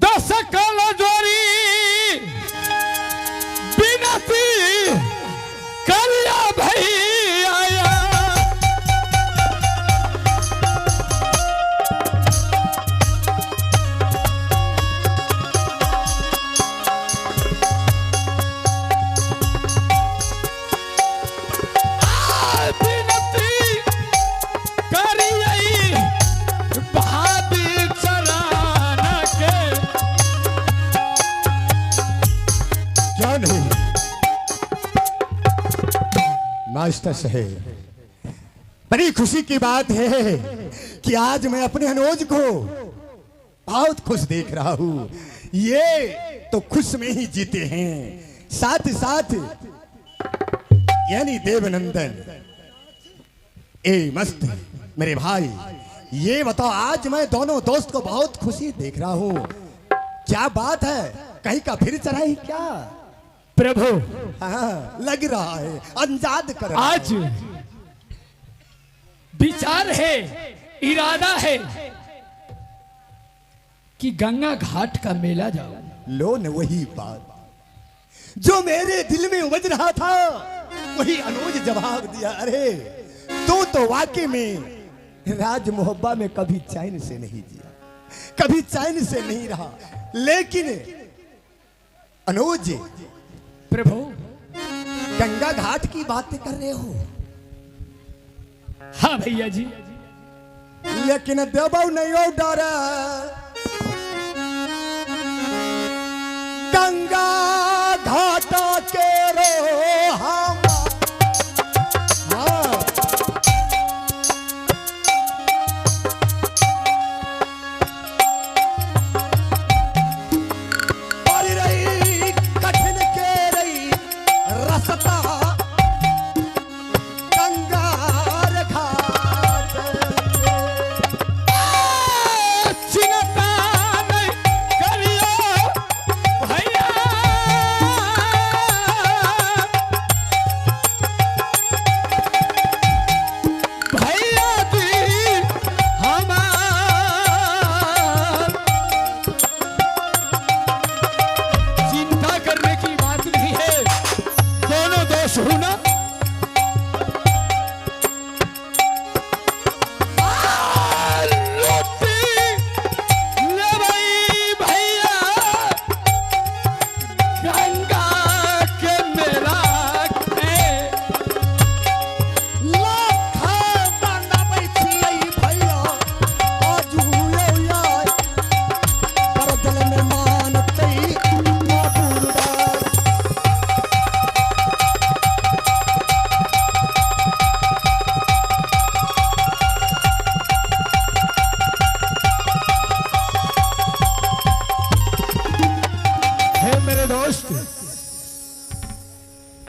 दस कल जोरी बिनती करिया भैया मास्टर साहब, बड़ी खुशी की बात है कि आज मैं अपने अनुज को बहुत खुश देख रहा हूँ। ये तो खुश में ही जीते हैं, साथ साथ यानी देवनंदन। ए मस्त मेरे भाई, ये बताओ आज मैं दोनों दोस्त को बहुत खुशी देख रहा हूँ। क्या बात है, कहीं का फिर चढ़ाई क्या? प्रभु हाँ, लग रहा है अंजाद कर रहा आज है। विचार है, इरादा है कि गंगा घाट का मेला जाओ। लो न वही बात जो मेरे दिल में उमज रहा था, वही अनुज जवाब दिया। अरे तू तो वाकई में राज मोहब्बा में कभी चैन से नहीं जिया, कभी चैन से नहीं रहा। लेकिन अनुज प्रभु गंगा घाट की बातें कर रहे हो? हाँ भैया जी, लेकिन देवो नहीं डर, गंगा घाट के रो हम। हाँ। और रही कठिन के रही रसता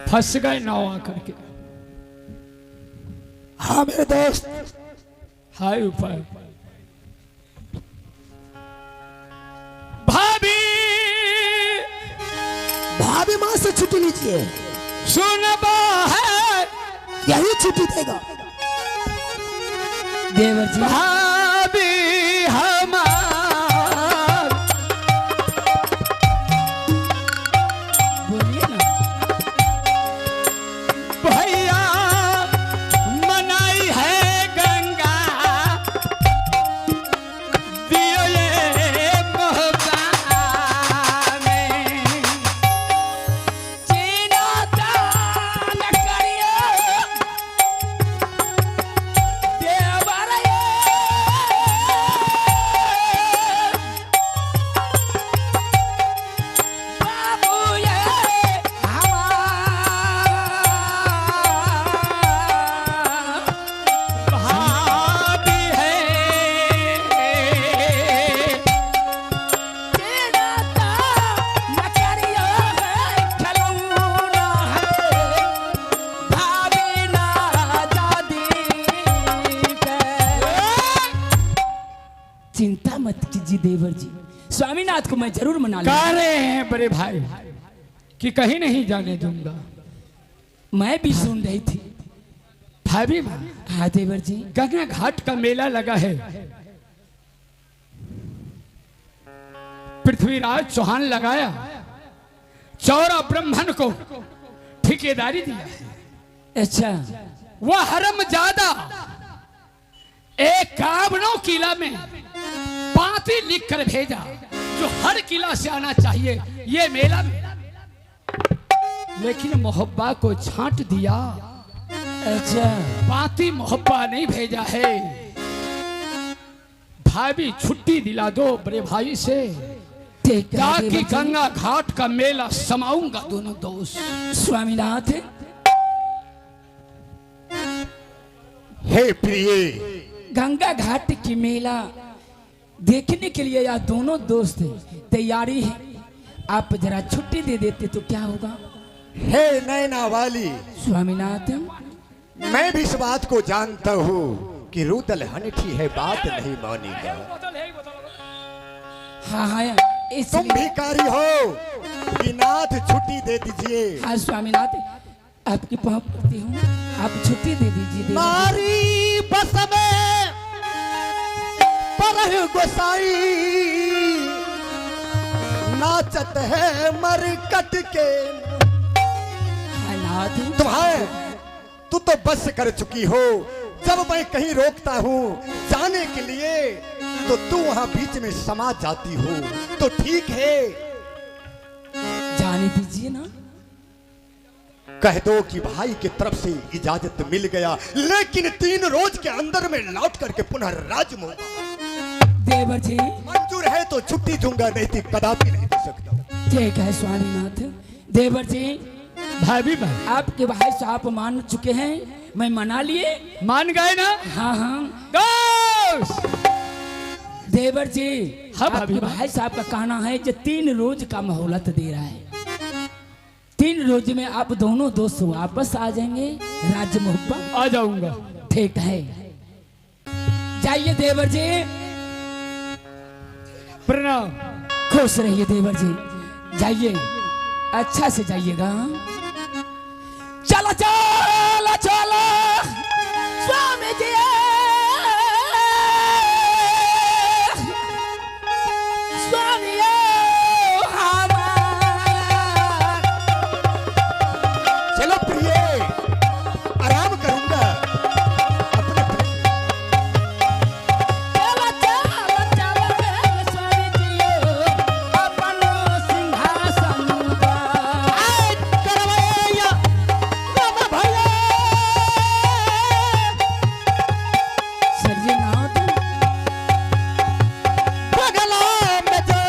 फंस गए नाव आकर के। हाँ मेरे दोस्त, हाय ऊपर भाभी, भाभी माँ से छुट्टी लीजिए। सुनबा है यही छुट्टी देगा देवर जी। भाभी हमार बोलिए ना। भैया मनाई है गंगा दियो ये मोहब्बा में चीना दान करियो देवर ये। बाबू ये भाभी है चीना दान करियो खलौना है भाभी ना जादी के। चिंता मत कीजिए देवर जी, स्वामीनाथ को मैं जरूर मना लूंगा। कह रहे हैं बड़े भाई कि कहीं नहीं जाने दूंगा। मैं भी सुन रही थी। भाभी हाँ देवर जी। गंगा घाट का मेला लगा है, पृथ्वीराज चौहान लगाया, चौरा ब्राह्मण को ठेकेदारी दिया है। अच्छा, वह हरमजादा एक कावनो किला में पाती लिख कर भेजा, जो हर किला से आना चाहिए ये मेला में, लेकिन मोहब्बा को छांट दिया। अच्छा, पाती मोहब्बा नहीं भेजा है। भाभी छुट्टी दिला दो बड़े भाई से, ठीक है ताकि देवर जी। गंगा घाट का मेला समाऊंगा दोनों दोस्त। स्वामीनाथ, हे प्रिय, गंगा घाट की मेला देखने के लिए यह दोनों दोस्त तैयारी है। आप जरा छुट्टी दे देते तो क्या होगा? हे नैना वाली, स्वामीनाथ, मैं भी इस बात को जानता हूँ कि रुदल हनठी है, बात नहीं मानेगा। हाँ हाँ, तुम इसलिए भिखारी हो कि नाथ छुट्टी दे दीजिए। हाँ स्वामीनाथ, आपकी पाँव पड़ती हूँ, आप छुट्टी दे दीजिए देवर जी। मारी बस में परह गोसाई, नाचत है मरकट के। हाँ नाथ, तुम्हारे तू तो बस कर चुकी हो। जब मैं कहीं रोकता हूँ जाने के लिए तो तू वहां बीच में समा जाती हो, तो ठीक है जाने दीजिए ना। कह दो कि भाई की तरफ से इजाजत मिल गया, लेकिन 3 रोज के अंदर में लौट करके पुनः राजमोह। देवर जी, मंजूर है तो छुट्टी दूंगा, नहीं तो कदापि नहीं दे सकता। ठीक है स्वामीनाथ। देवर जी, भाभी भाई आपके भाई साहब मान चुके हैं, मैं मना लिए। मान गए ना? हाँ हाँ दोस्त देवर जी, हाँ, आपके भाभी, भाई साहब का कहना है कि 3 रोज का मोहलत दे रहा है। 3 रोज में आप दोनों दोस्त वापस आ जाएंगे राज्य मोहब्बा। आ जाऊंगा। ठीक है, जाइए देवर जी, प्रणाम। खुश रहिए देवर जी, जाइए, अच्छा से जाइएगा। चलो चलो चलो स्वामी जी, स्वामी चलो प्रिय, आराम करूंगा। अपने चलो चलो चलो स्वामी जी, अपन सिंहासन पर। आए करवैया राम भैया। सर्जनाथ, बगला में जो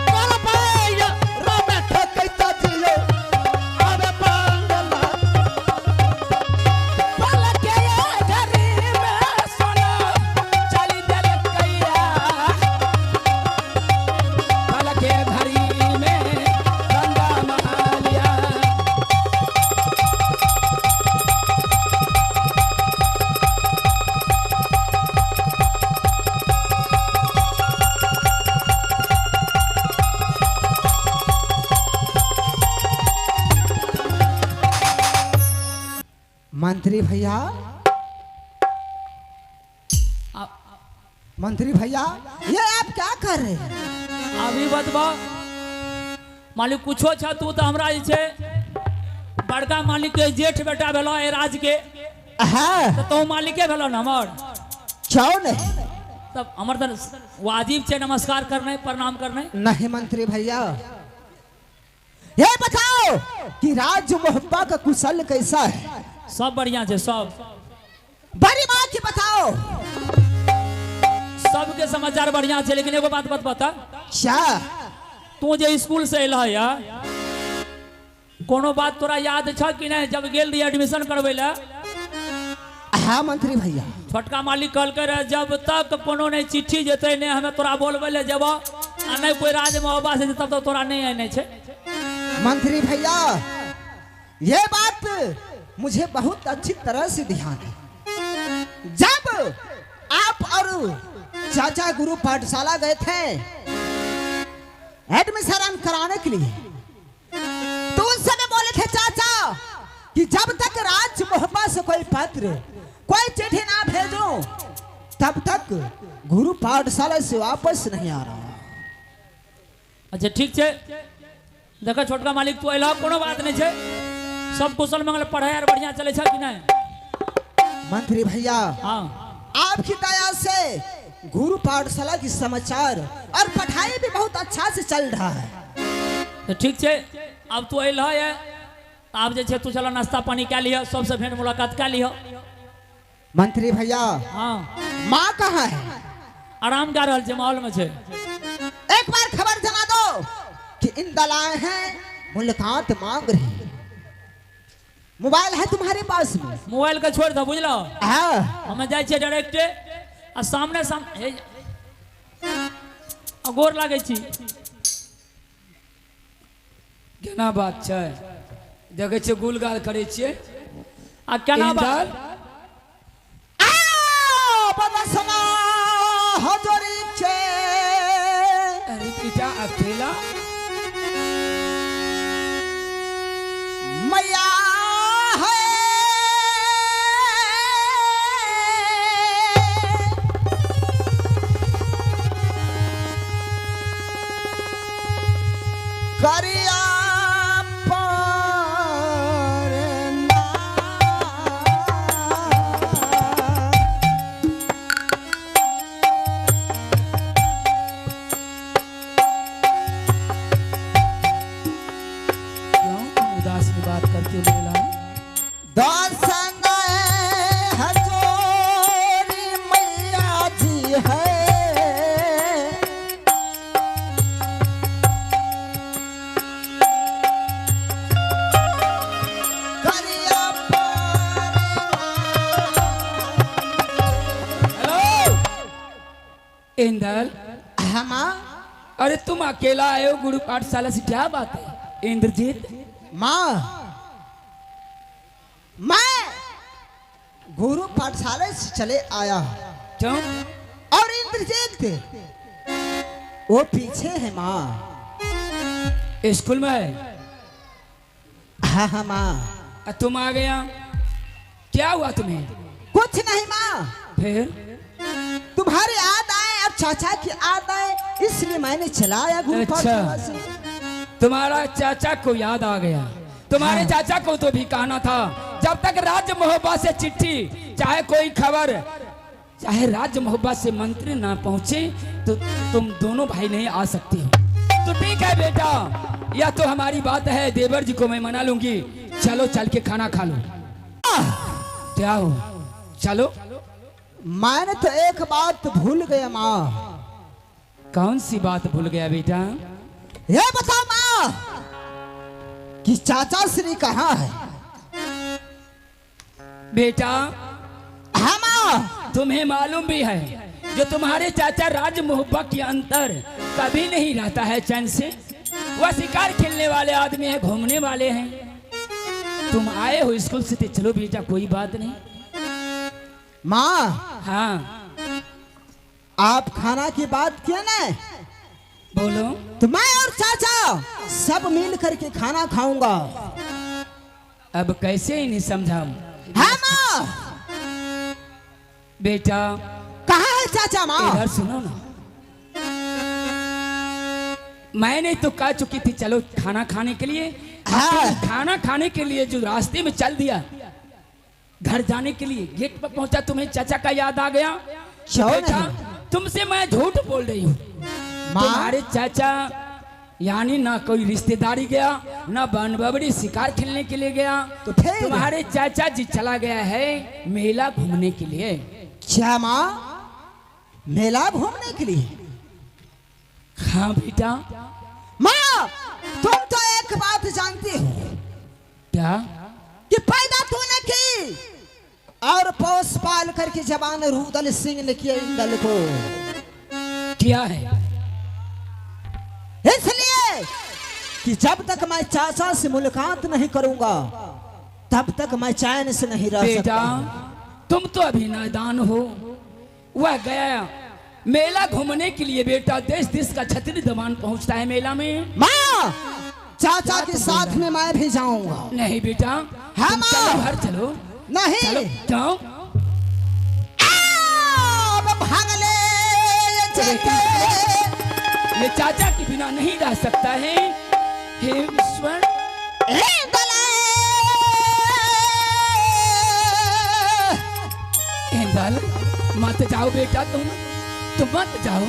करवैया राम ठकैता जियो, अबे पांगला। पलके घरी में सोना चली दिल कैया, पलके घरी में गंगा महालिया। मंत्री भैया, मंत्री भैया, ये आप क्या कर रहे हैं? अभी बतबा मालिक कुछो छ तू तो हमरा जे छै बड़का मालिक के जेठ बेटा भेलो ए राज के, हाँ, तो तू मालिके भेलो न हमर, क्यों नहीं? तब हमर तो वाजिब छै नमस्कार करने, प्रणाम करने। नहीं मंत्री भैया, ये बताओ कि राज्य मोहब्बा का कुशल कैसा है? सब बढ़िया छै, सब बड़ी माँ की बताओ। सबके समाचार बढ़िया छै, लेकिन एगो बात बता, क्या? तू जे स्कूल से अइला या कोनो बात तोरा याद छ कि नहीं? जब गेल रही एडमिशन करबै ला, हाँ मंत्री भैया, छोटका मालिक कहलकै रहे जब तक कोनो नहीं चिट्ठी जेतै नहीं हमें तोरा बोलबै ले जेबो, आ नहीं कोई राज मोहब्बा से तब तक तोरा नहीं आने छै। मंत्री भैया, ये बात मुझे बहुत अच्छी तरह से ध्यान है। जब आप और चाचा गुरु पाठशाला गए थे एडमिशन कराने के लिए, तो उस समय बोले थे चाचा कि जब तक राज मोहब्बा से कोई पत्र कोई चिट्ठी ना भेजो तब तक गुरु पाठशाला से वापस नहीं आ रहा। अच्छा ठीक है, देखो छोटका मालिक तू अला कोनो बात नहीं है, सब कुशल मंगल पढ़ाई और बढ़िया चले कि नहीं। मंत्री भैया हाँ आपकी दया से गुरु पाठशाला की समाचार और पढ़ाई भी बहुत अच्छा से चल रहा है। तो ठीक है, अब तू अल है, आप जे तू चलो नाश्ता पानी क्या लिया, सबसे भेंट मुलाकात क्या लिया। मंत्री भैया हाँ माँ कहाँ है? आराम कर रहा माहौल में छे। एक बार खबर जमा दो कि इन दलाएं हैं मुलाकात मांग रही। मोबाइल है तुम्हारे पास में? मोबाइल का छोड़ दो बुझलो, हाँ। हमें जाए छे डायरेक्ट आ सामने गोर लागे छी। केना बात छै, देखे छियै गुलगाल करे छियै आ केना बात बदसना हजरी के अरे बेटा अकेला मैया है करिया इंदल। हम अरे तुम अकेला आए हो गुरु पाठशाला से, क्या बात है इंद्रजीत? माँ मैं गुरु पाठशाला से चले आया क्यों? और इंद्रजीत वो पीछे है माँ। स्कूल में है? हाँ माँ। तुम आ गया, क्या हुआ तुम्हें? कुछ नहीं माँ, फिर तुम्हारे याद आए, अब चाचा की याद आए, इसलिए मैंने चलाया गुरु पाठशाला से। तुम्हारा चाचा को याद आ गया? तुम्हारे हाँ। चाचा को तो भी कहना था जब तक राज्य मोहब्बा से चिट्ठी, चाहे कोई खबर, चाहे राज्य मोहब्बा से मंत्री ना पहुंचे तो तुम दोनों भाई नहीं आ सकते हो। तो ठीक है बेटा, यह तो हमारी बात है, देवर जी को मैं मना लूंगी। चलो चल के खाना खा लो। क्या हो, चलो। मैंने तो एक बात भूल गया माँ। कौन सी बात भूल गया बेटा? ये बताओ माँ कि चाचा श्री कहाँ है? बेटा हाँ माँ। तुम्हें मालूम भी है जो तुम्हारे चाचा राज मोहब्बा के अंतर कभी नहीं रहता है चैन से। वह शिकार खेलने वाले आदमी है, घूमने वाले हैं। तुम आए हो स्कूल से, चलो बेटा कोई बात नहीं। माँ हाँ आप खाना की बात किया ना, बोलो। तो मैं और चाचा सब मिल करके खाना खाऊंगा। अब कैसे इन्हें समझाऊं? हाँ माँ। बेटा कहाँ है चाचा माँ? इधर सुनो ना, मैंने तो कह चुकी थी चलो खाना खाने के लिए। हाँ। खाना खाने के लिए जो रास्ते में चल दिया, घर जाने के लिए गेट पर पहुंचा, तुम्हें चाचा का याद आ गया? क्यों बेटा नहीं? तुमसे मैं झूठ बोल रही हूँ। माँ? तुम्हारे चाचा यानी ना कोई रिश्तेदारी गया, ना बनबबड़ी शिकार खेलने के लिए गया, तो फिर? तुम्हारे चाचा जी चला गया है मेला घूमने के लिए। क्या माँ? मेला घूमने के लिए? हाँ बेटा। माँ तुम तो एक बात जानती हो क्या? कि पैदा तूने की और पोस पाल करके जवान रुदल सिंह ने किया इन दल को। क्या है? इसलिए कि जब तक मैं चाचा से मुलाकात नहीं करूंगा तब तक मैं चैन से नहीं रह बेटा सकता। तुम तो अभी नादान हो। वह गया मेला घूमने के लिए बेटा, देश देश का छतरी दबान पहुंचता है मेला में। माँ चाचा के साथ में मैं भी जाऊंगा। नहीं बेटा, हाँ, तुम माँ। चलो घर चलो। नहीं चलो जाओ। अब भाग ले ये चाचा के बिना नहीं रह सकता है। हे ईश्वर, इंदल मत जाओ बेटा, तुम मत जाओ।